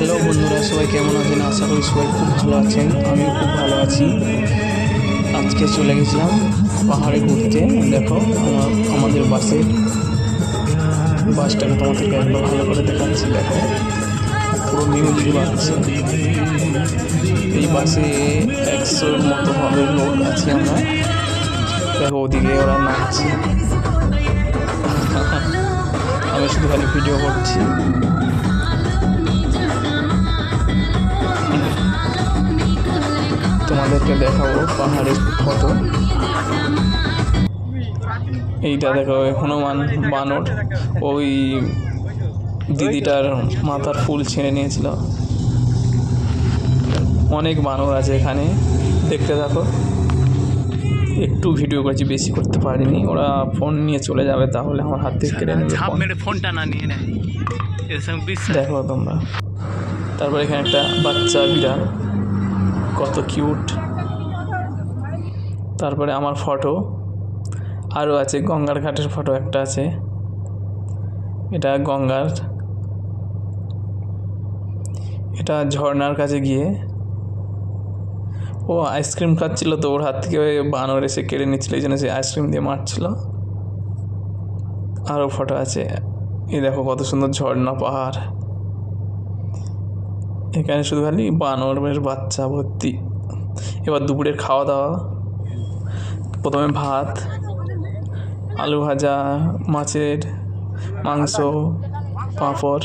Hello বন্ধুরা, সবাই কেমন আছেন? আশা করি সবাই খুব ভালো আছেন। আমিও খুব ভালো আছি। আজকে চলে গেছিলাম পাহাড়ে ঘুরতে। দেখো আমাদের বাসটাকে তোমাদেরকে একবার ভালো করে দেখাচ্ছি। দেখো পুরো মিউজিক বাজছে। এই বাসে 100-র মতো হবে লোক আছি আমরা। দেখো ওদিকে ওরা নাচছে, আমি শুধু খালি ভিডিও করছি। তোমাদেরকে দেখাবো পাহাড়ের ফটো। এইটা দেখো হনুমান বানর, ওই দিদিটার মাথার ফুল ছিঁড়ে নিয়েছিল। অনেক বানর আছে এখানে, দেখতে থাকো। একটু ভিডিও করছি, বেশি করতে পারিনি। ওরা ফোন নিয়ে চলে যাবে, তাহলে আমার হাত থেকে কেড়ে নেবে ফোনটা না নিয়ে নেয়। দেখো তোমরা। তারপর এখানে একটা বাচ্চা বিড়াল, কত কিউট। তারপরে আমার ফটো আরও আছে, গঙ্গার ঘাটের ফটো একটা আছে। এটা গঙ্গার, এটা ঝর্ণার কাছে গিয়ে ও আইসক্রিম খাচ্ছিল, তো ওর হাত থেকে বানর এসে কেড়ে নিচ্ছিল, এই জন্য সে আইসক্রিম দিয়ে মারছিল। আরও ফটো আছে। এই দেখো কত সুন্দর ঝর্ণা পাহাড়। এখানে শুধু খালি বানরের বাচ্চা ভর্তি। এবার দুপুরের খাওয়া দাওয়া, প্রথমে ভাত, আলু ভাজা, মাছের মাংস, পাঁপড়,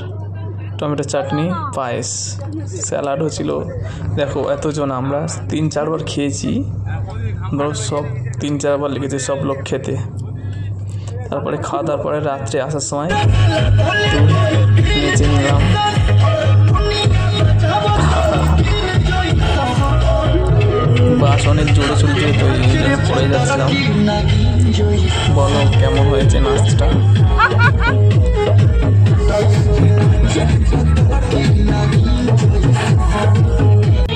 টমেটো চাটনি, পায়েস, স্যালাডও ছিল। দেখো এতজন, আমরা 3-4 বার খেয়েছি। সব 3-4 বার লেগেছে সব লোক খেতে। তারপরে খাওয়া দাওয়ার পরে রাত্রে আসার সময় নেচে নিলাম। বাস অনেক জোরে চলছে, তো পড়ে যাচ্ছিলাম। বলো কেমন হয়েছে নাচটা?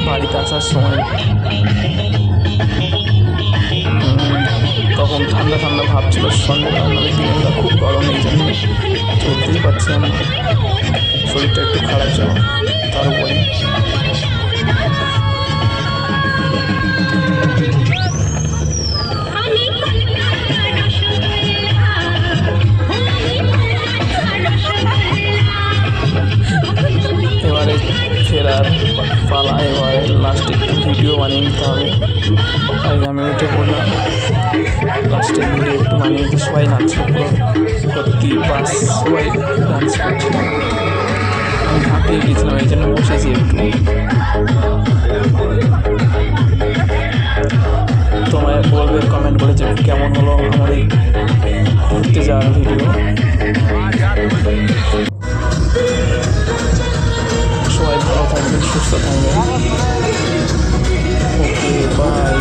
বাড়িতে আসার সময় তখন ঠান্ডা ঠান্ডা ভাব ছিল। সন্ধ্যাবেলা দিনটা খুব গরম, এই জন্য চলতেই পারছিলাম না, শরীরটা একটু খারাপ ছিল। তার উপরে এবারে ফেরার পালা। এবারে লাস্টে একটু ভিডিও বানিয়ে নিতে হবে, তাই আমি উঠে পড়লাম। লাস্টে ভিডিও একটু বানিয়ে নিতে, সবাই নাচছিল, পুরো ভর্তি বাস, সবাই ডান্স করছিল। আমি হাঁপিয়ে গিয়েছিলাম, এই জন্য বসেছি একটু। তোমায় বলবে কমেন্ট করে যে কেমন হলো আমার এই ঘুরতে যাওয়ার ভিডিও। সবাই ভালো থাকবেন, সুস্থ থাকবেন। ওকে, বাই।